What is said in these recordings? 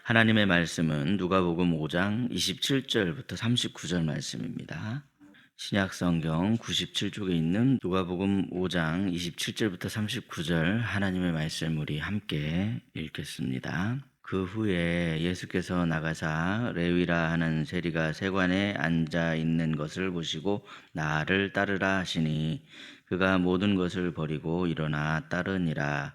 하나님의 말씀은 누가복음 5장 27절부터 39절 말씀입니다. 신약 성경 97쪽에 있는 누가복음 5장 27절부터 39절 하나님의 말씀 우리 함께 읽겠습니다. 그 후에 예수께서 나가사 레위라 하는 세리가 세관에 앉아 있는 것을 보시고 나를 따르라 하시니 그가 모든 것을 버리고 일어나 따르니라.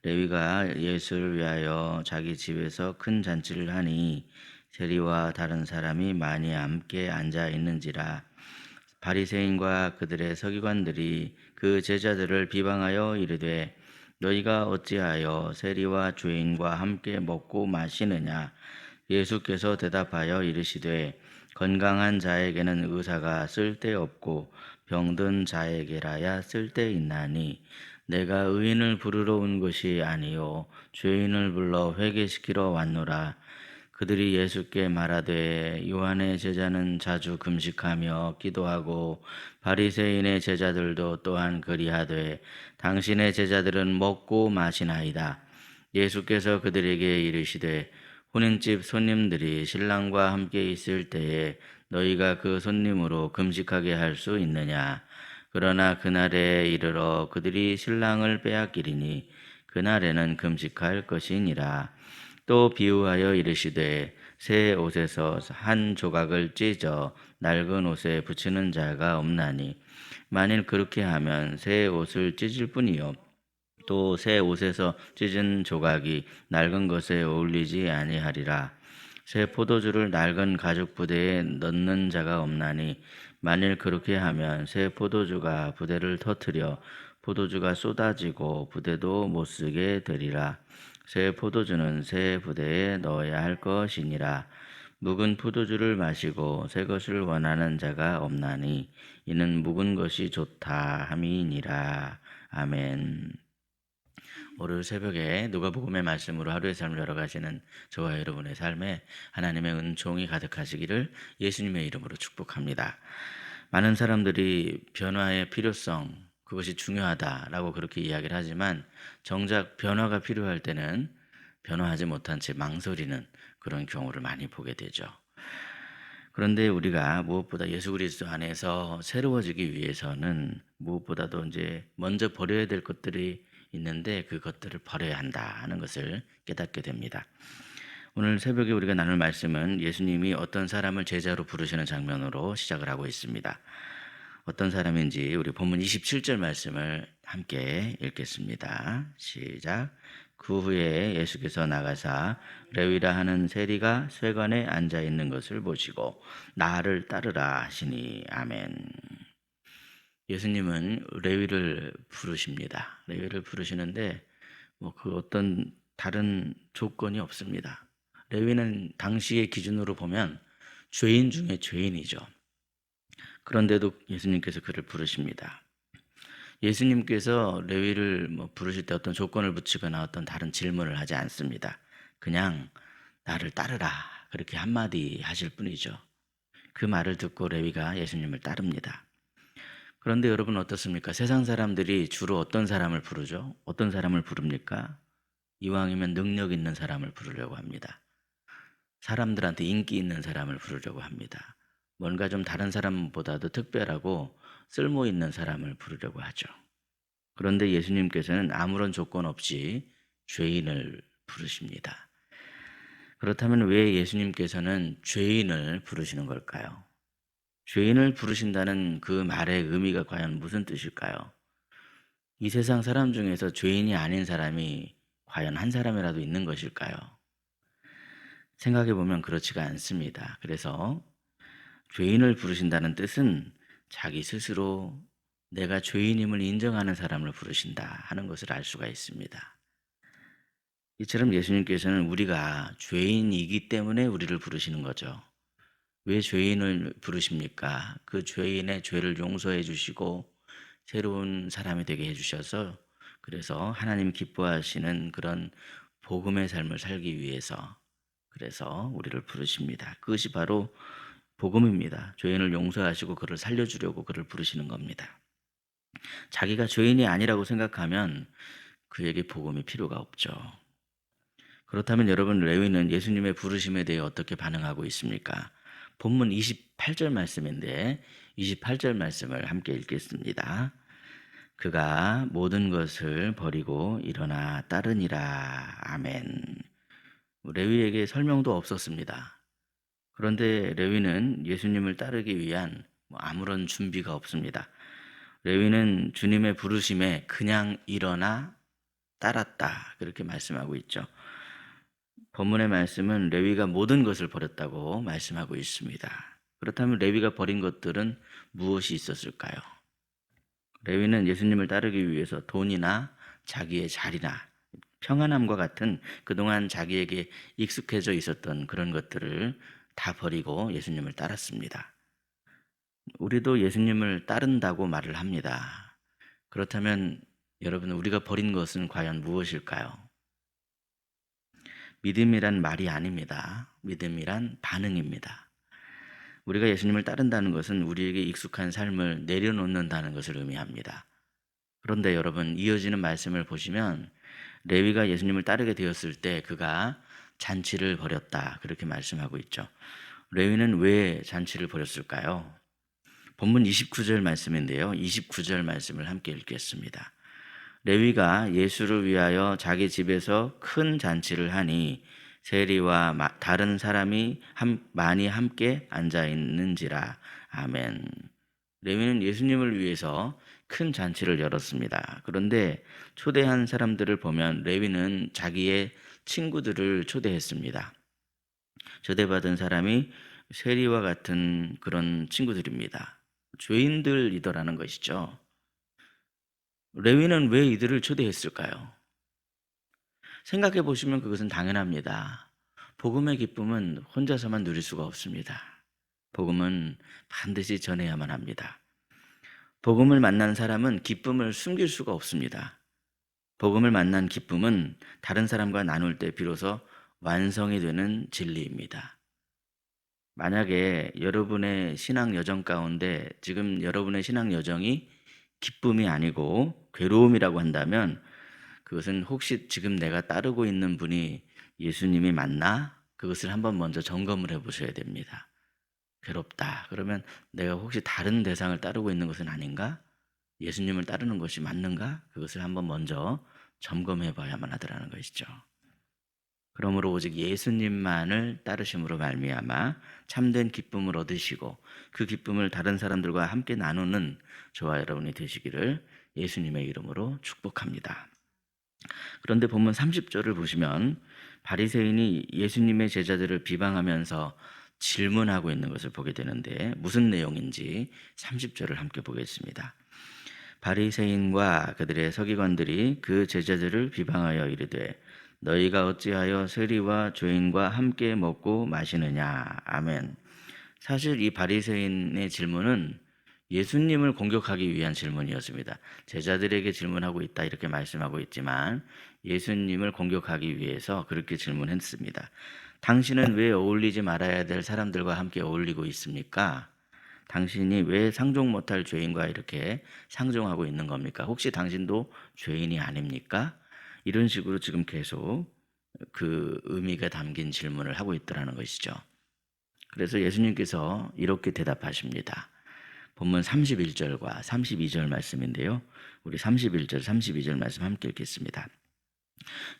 레위가 예수를 위하여 자기 집에서 큰 잔치를 하니 세리와 다른 사람이 많이 함께 앉아 있는지라. 바리새인과 그들의 서기관들이 그 제자들을 비방하여 이르되 너희가 어찌하여 세리와 죄인과 함께 먹고 마시느냐. 예수께서 대답하여 이르시되 건강한 자에게는 의사가 쓸데없고 병든 자에게라야 쓸데있나니 내가 의인을 부르러 온 것이 아니요 죄인을 불러 회개시키러 왔노라. 그들이 예수께 말하되 요한의 제자는 자주 금식하며 기도하고 바리새인의 제자들도 또한 그리하되 당신의 제자들은 먹고 마시나이다. 예수께서 그들에게 이르시되 혼인집 손님들이 신랑과 함께 있을 때에 너희가 그 손님으로 금식하게 할 수 있느냐. 그러나 그날에 이르러 그들이 신랑을 빼앗기리니 그날에는 금식할 것이니라. 또 비유하여 이르시되 새 옷에서 한 조각을 찢어 낡은 옷에 붙이는 자가 없나니 만일 그렇게 하면 새 옷을 찢을 뿐이요 또 새 옷에서 찢은 조각이 낡은 것에 어울리지 아니하리라. 새 포도주를 낡은 가죽 부대에 넣는 자가 없나니 만일 그렇게 하면 새 포도주가 부대를 터뜨려 포도주가 쏟아지고 부대도 못 쓰게 되리라. 새 포도주는 새 부대에 넣어야 할 것이니라. 묵은 포도주를 마시고 새 것을 원하는 자가 없나니 이는 묵은 것이 좋다 함이니라. 아멘. 오늘 새벽에 누가복음의 말씀으로 하루의 삶을 열어가시는 저와 여러분의 삶에 하나님의 은총이 가득하시기를 예수님의 이름으로 축복합니다. 많은 사람들이 변화의 필요성, 그것이 중요하다라고 그렇게 이야기를 하지만 정작 변화가 필요할 때는 변화하지 못한 채 망설이는 그런 경우를 많이 보게 되죠. 그런데 우리가 무엇보다 예수 그리스도 안에서 새로워지기 위해서는 무엇보다도 이제 먼저 버려야 될 것들이 있는데 그것들을 버려야 한다 하는 것을 깨닫게 됩니다. 오늘 새벽에 우리가 나눌 말씀은 예수님이 어떤 사람을 제자로 부르시는 장면으로 시작을 하고 있습니다. 어떤 사람인지 우리 본문 27절 말씀을 함께 읽겠습니다. 시작. 그 후에 예수께서 나가사 레위라 하는 세리가 쇠관에 앉아 있는 것을 보시고 나를 따르라 하시니 아멘. 예수님은 레위를 부르십니다. 레위를 부르시는데 그 어떤 다른 조건이 없습니다. 레위는 당시의 기준으로 보면 죄인 중에 죄인이죠. 그런데도 예수님께서 그를 부르십니다. 예수님께서 레위를 부르실 때 어떤 조건을 붙이거나 어떤 다른 질문을 하지 않습니다. 그냥 나를 따르라 그렇게 한마디 하실 뿐이죠. 그 말을 듣고 레위가 예수님을 따릅니다. 그런데 여러분 어떻습니까? 세상 사람들이 주로 어떤 사람을 부르죠? 어떤 사람을 부릅니까? 이왕이면 능력 있는 사람을 부르려고 합니다. 사람들한테 인기 있는 사람을 부르려고 합니다. 뭔가 좀 다른 사람보다도 특별하고 쓸모 있는 사람을 부르려고 하죠. 그런데 예수님께서는 아무런 조건 없이 죄인을 부르십니다. 그렇다면 왜 예수님께서는 죄인을 부르시는 걸까요? 죄인을 부르신다는 그 말의 의미가 과연 무슨 뜻일까요? 이 세상 사람 중에서 죄인이 아닌 사람이 과연 한 사람이라도 있는 것일까요? 생각해 보면 그렇지가 않습니다. 그래서 죄인을 부르신다는 뜻은 자기 스스로 내가 죄인임을 인정하는 사람을 부르신다 하는 것을 알 수가 있습니다. 이처럼 예수님께서는 우리가 죄인이기 때문에 우리를 부르시는 거죠. 왜 죄인을 부르십니까? 그 죄인의 죄를 용서해 주시고 새로운 사람이 되게 해주셔서 그래서 하나님 기뻐하시는 그런 복음의 삶을 살기 위해서 그래서 우리를 부르십니다. 그것이 바로 복음입니다. 죄인을 용서하시고 그를 살려주려고 그를 부르시는 겁니다. 자기가 죄인이 아니라고 생각하면 그에게 복음이 필요가 없죠. 그렇다면 여러분, 레위는 예수님의 부르심에 대해 어떻게 반응하고 있습니까? 본문 28절 말씀인데 28절 말씀을 함께 읽겠습니다. 그가 모든 것을 버리고 일어나 따르니라. 아멘. 레위에게 설명도 없었습니다. 그런데 레위는 예수님을 따르기 위한 아무런 준비가 없습니다. 레위는 주님의 부르심에 그냥 일어나 따랐다, 그렇게 말씀하고 있죠. 본문의 말씀은 레위가 모든 것을 버렸다고 말씀하고 있습니다. 그렇다면 레위가 버린 것들은 무엇이 있었을까요? 레위는 예수님을 따르기 위해서 돈이나 자기의 자리나 평안함과 같은 그동안 자기에게 익숙해져 있었던 그런 것들을 다 버리고 예수님을 따랐습니다. 우리도 예수님을 따른다고 말을 합니다. 그렇다면 여러분, 우리가 버린 것은 과연 무엇일까요? 믿음이란 말이 아닙니다. 믿음이란 반응입니다. 우리가 예수님을 따른다는 것은 우리에게 익숙한 삶을 내려놓는다는 것을 의미합니다. 그런데 여러분, 이어지는 말씀을 보시면 레위가 예수님을 따르게 되었을 때 그가 잔치를 벌였다, 그렇게 말씀하고 있죠. 레위는 왜 잔치를 벌였을까요? 본문 29절 말씀인데요. 29절 말씀을 함께 읽겠습니다. 레위가 예수를 위하여 자기 집에서 큰 잔치를 하니 세리와 다른 사람이 많이 함께 앉아 있는지라. 아멘. 레위는 예수님을 위해서 큰 잔치를 열었습니다. 그런데 초대한 사람들을 보면 레위는 자기의 친구들을 초대했습니다. 초대받은 사람이 세리와 같은 그런 친구들입니다. 죄인들이더라는 것이죠. 레위는 왜 이들을 초대했을까요? 생각해 보시면 그것은 당연합니다. 복음의 기쁨은 혼자서만 누릴 수가 없습니다. 복음은 반드시 전해야만 합니다. 복음을 만난 사람은 기쁨을 숨길 수가 없습니다. 복음을 만난 기쁨은 다른 사람과 나눌 때 비로소 완성이 되는 진리입니다. 만약에 여러분의 신앙 여정 가운데 지금 여러분의 신앙 여정이 기쁨이 아니고 괴로움이라고 한다면 그것은 혹시 지금 내가 따르고 있는 분이 예수님이 맞나? 그것을 한번 먼저 점검을 해보셔야 됩니다. 괴롭다. 그러면 내가 혹시 다른 대상을 따르고 있는 것은 아닌가? 예수님을 따르는 것이 맞는가? 그것을 한번 먼저 점검해 봐야만 하더라는 것이죠. 그러므로 오직 예수님만을 따르심으로 말미암아 참된 기쁨을 얻으시고 그 기쁨을 다른 사람들과 함께 나누는 저와 여러분이 되시기를 예수님의 이름으로 축복합니다. 그런데 본문 30절을 보시면 바리새인이 예수님의 제자들을 비방하면서 질문하고 있는 것을 보게 되는데 무슨 내용인지 30절을 함께 보겠습니다. 바리새인과 그들의 서기관들이 그 제자들을 비방하여 이르되 너희가 어찌하여 세리와 죄인과 함께 먹고 마시느냐. 아멘. 사실 이 바리새인의 질문은 예수님을 공격하기 위한 질문이었습니다. 제자들에게 질문하고 있다 이렇게 말씀하고 있지만 예수님을 공격하기 위해서 그렇게 질문했습니다. 당신은 왜 어울리지 말아야 될 사람들과 함께 어울리고 있습니까? 당신이 왜 상종 못할 죄인과 이렇게 상종하고 있는 겁니까? 혹시 당신도 죄인이 아닙니까? 이런 식으로 지금 계속 그 의미가 담긴 질문을 하고 있더라는 것이죠. 그래서 예수님께서 이렇게 대답하십니다. 본문 31절과 32절 말씀인데요. 우리 31절, 32절 말씀 함께 읽겠습니다.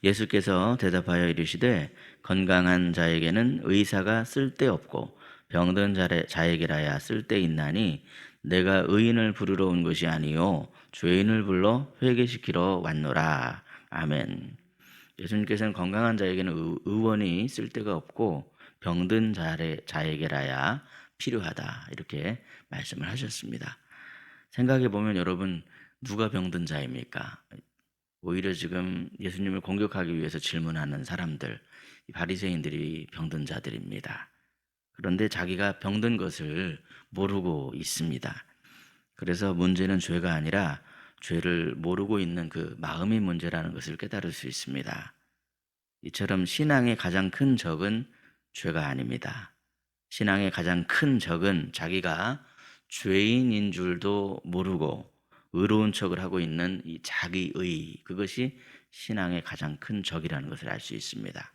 예수께서 대답하여 이르시되 건강한 자에게는 의사가 쓸데없고 병든 자에게라야 쓸데있나니 내가 의인을 부르러 온 것이 아니요 죄인을 불러 회개시키러 왔노라. 아멘. 예수님께서는 건강한 자에게는 의원이 쓸데가 없고 병든 자에게라야 필요하다 이렇게 말씀을 하셨습니다. 생각해 보면 여러분, 누가 병든 자입니까? 오히려 지금 예수님을 공격하기 위해서 질문하는 사람들, 바리새인들이 병든 자들입니다. 그런데 자기가 병든 것을 모르고 있습니다. 그래서 문제는 죄가 아니라 죄를 모르고 있는 그 마음의 문제라는 것을 깨달을 수 있습니다. 이처럼 신앙의 가장 큰 적은 죄가 아닙니다. 신앙의 가장 큰 적은 자기가 죄인인 줄도 모르고 의로운 척을 하고 있는 이 자기의, 그것이 신앙의 가장 큰 적이라는 것을 알 수 있습니다.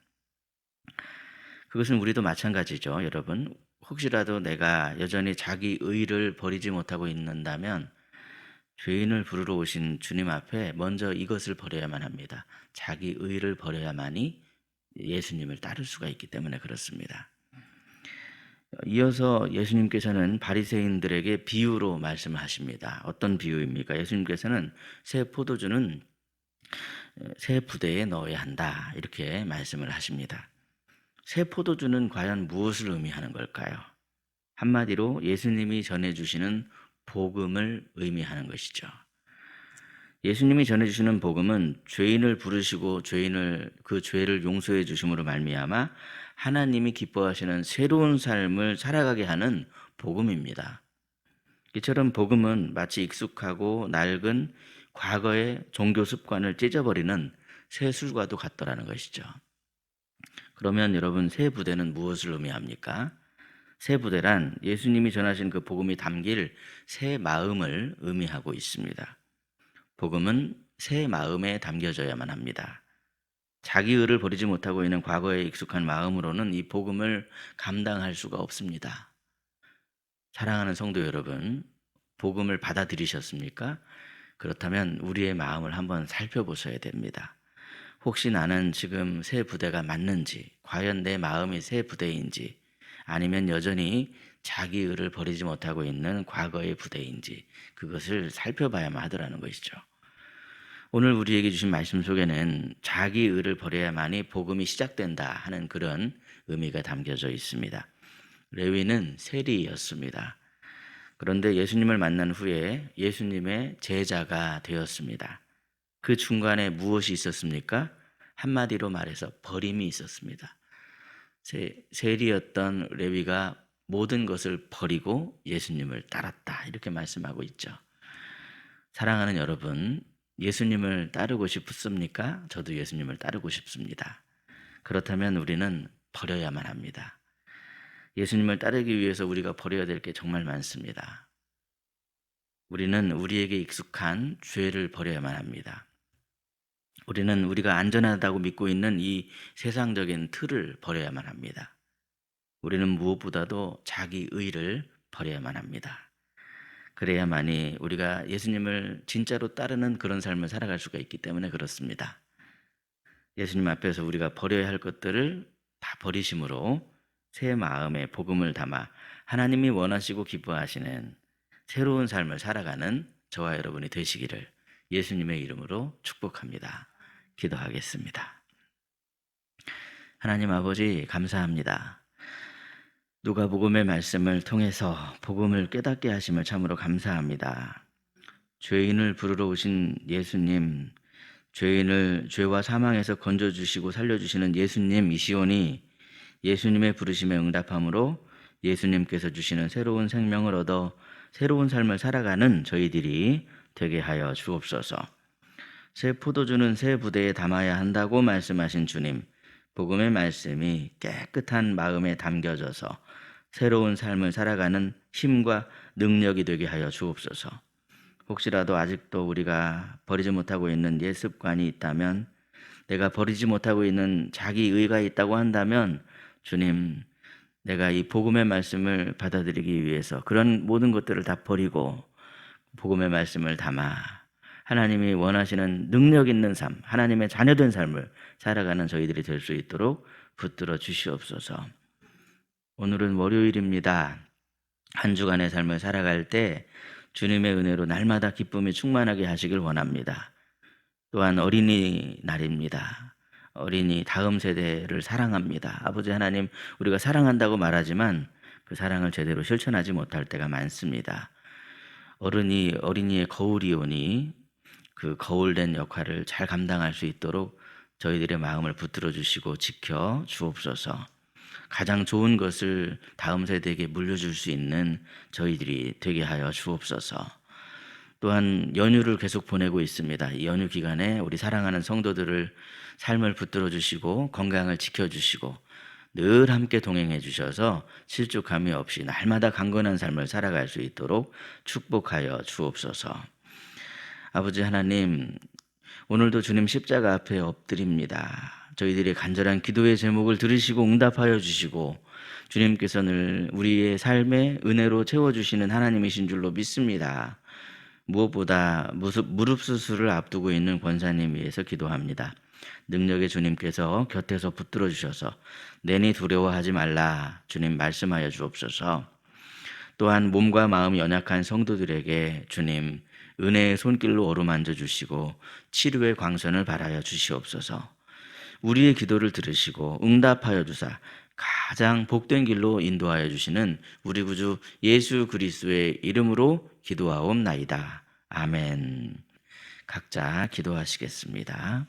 그것은 우리도 마찬가지죠, 여러분. 혹시라도 내가 여전히 자기 의를 버리지 못하고 있는다면 죄인을 부르러 오신 주님 앞에 먼저 이것을 버려야만 합니다. 자기 의를 버려야만이 예수님을 따를 수가 있기 때문에 그렇습니다. 이어서 예수님께서는 바리새인들에게 비유로 말씀하십니다. 어떤 비유입니까? 예수님께서는 새 포도주는 새 부대에 넣어야 한다, 이렇게 말씀을 하십니다. 새 포도주는 과연 무엇을 의미하는 걸까요? 한마디로 예수님이 전해주시는 복음을 의미하는 것이죠. 예수님이 전해주시는 복음은 죄인을 부르시고 그 죄를 용서해 주심으로 말미암아 하나님이 기뻐하시는 새로운 삶을 살아가게 하는 복음입니다. 이처럼 복음은 마치 익숙하고 낡은 과거의 종교 습관을 찢어버리는 새 술과도 같더라는 것이죠. 그러면 여러분, 새 부대는 무엇을 의미합니까? 새 부대란 예수님이 전하신 그 복음이 담길 새 마음을 의미하고 있습니다. 복음은 새 마음에 담겨져야만 합니다. 자기 의를 버리지 못하고 있는 과거에 익숙한 마음으로는 이 복음을 감당할 수가 없습니다. 사랑하는 성도 여러분, 복음을 받아들이셨습니까? 그렇다면 우리의 마음을 한번 살펴보셔야 됩니다. 혹시 나는 지금 새 부대가 맞는지, 과연 내 마음이 새 부대인지, 아니면 여전히 자기 의를 버리지 못하고 있는 과거의 부대인지, 그것을 살펴봐야만 하더라는 것이죠. 오늘 우리에게 주신 말씀 속에는 자기 의를 버려야만이 복음이 시작된다 하는 그런 의미가 담겨져 있습니다. 레위는 세리였습니다. 그런데 예수님을 만난 후에 예수님의 제자가 되었습니다. 그 중간에 무엇이 있었습니까? 한마디로 말해서 버림이 있었습니다. 세리였던 레위가 모든 것을 버리고 예수님을 따랐다, 이렇게 말씀하고 있죠. 사랑하는 여러분, 예수님을 따르고 싶습니까? 저도 예수님을 따르고 싶습니다. 그렇다면 우리는 버려야만 합니다. 예수님을 따르기 위해서 우리가 버려야 될 게 정말 많습니다. 우리는 우리에게 익숙한 죄를 버려야만 합니다. 우리는 우리가 안전하다고 믿고 있는 이 세상적인 틀을 버려야만 합니다. 우리는 무엇보다도 자기 의를 버려야만 합니다. 그래야만이 우리가 예수님을 진짜로 따르는 그런 삶을 살아갈 수가 있기 때문에 그렇습니다. 예수님 앞에서 우리가 버려야 할 것들을 다 버리심으로 새 마음에 복음을 담아 하나님이 원하시고 기뻐하시는 새로운 삶을 살아가는 저와 여러분이 되시기를 예수님의 이름으로 축복합니다. 기도하겠습니다. 하나님 아버지, 감사합니다. 누가복음의 말씀을 통해서 복음을 깨닫게 하심을 참으로 감사합니다. 죄인을 부르러 오신 예수님, 죄인을 죄와 사망에서 건져주시고 살려주시는 예수님이시오니 예수님의 부르심에 응답함으로 예수님께서 주시는 새로운 생명을 얻어 새로운 삶을 살아가는 저희들이 되게 하여 주옵소서. 새 포도주는 새 부대에 담아야 한다고 말씀하신 주님, 복음의 말씀이 깨끗한 마음에 담겨져서 새로운 삶을 살아가는 힘과 능력이 되게 하여 주옵소서. 혹시라도 아직도 우리가 버리지 못하고 있는 옛 습관이 있다면, 내가 버리지 못하고 있는 자기 의가 있다고 한다면, 주님, 내가 이 복음의 말씀을 받아들이기 위해서 그런 모든 것들을 다 버리고 복음의 말씀을 담아 하나님이 원하시는 능력 있는 삶, 하나님의 자녀된 삶을 살아가는 저희들이 될 수 있도록 붙들어 주시옵소서. 오늘은 월요일입니다. 한 주간의 삶을 살아갈 때 주님의 은혜로 날마다 기쁨이 충만하게 하시길 원합니다. 또한 어린이날입니다. 어린이 다음 세대를 사랑합니다. 아버지 하나님, 우리가 사랑한다고 말하지만 그 사랑을 제대로 실천하지 못할 때가 많습니다. 어린이의 거울이오니 그 거울된 역할을 잘 감당할 수 있도록 저희들의 마음을 붙들어 주시고 지켜 주옵소서. 가장 좋은 것을 다음 세대에게 물려줄 수 있는 저희들이 되게 하여 주옵소서. 또한 연휴를 계속 보내고 있습니다. 이 연휴 기간에 우리 사랑하는 성도들을 삶을 붙들어 주시고 건강을 지켜주시고 늘 함께 동행해 주셔서 실족함이 없이 날마다 강건한 삶을 살아갈 수 있도록 축복하여 주옵소서. 아버지 하나님, 오늘도 주님 십자가 앞에 엎드립니다. 저희들의 간절한 기도의 제목을 들으시고 응답하여 주시고 주님께서는 우리의 삶에 은혜로 채워주시는 하나님이신 줄로 믿습니다. 무엇보다 무릎 수술을 앞두고 있는 권사님 위해서 기도합니다. 능력의 주님께서 곁에서 붙들어 주셔서 내니 두려워하지 말라 주님 말씀하여 주옵소서. 또한 몸과 마음이 연약한 성도들에게 주님 은혜의 손길로 어루만져 주시고 치료의 광선을 발하여 주시옵소서. 우리의 기도를 들으시고 응답하여 주사 가장 복된 길로 인도하여 주시는 우리 구주 예수 그리스도의 이름으로 기도하옵나이다. 아멘. 각자 기도하시겠습니다.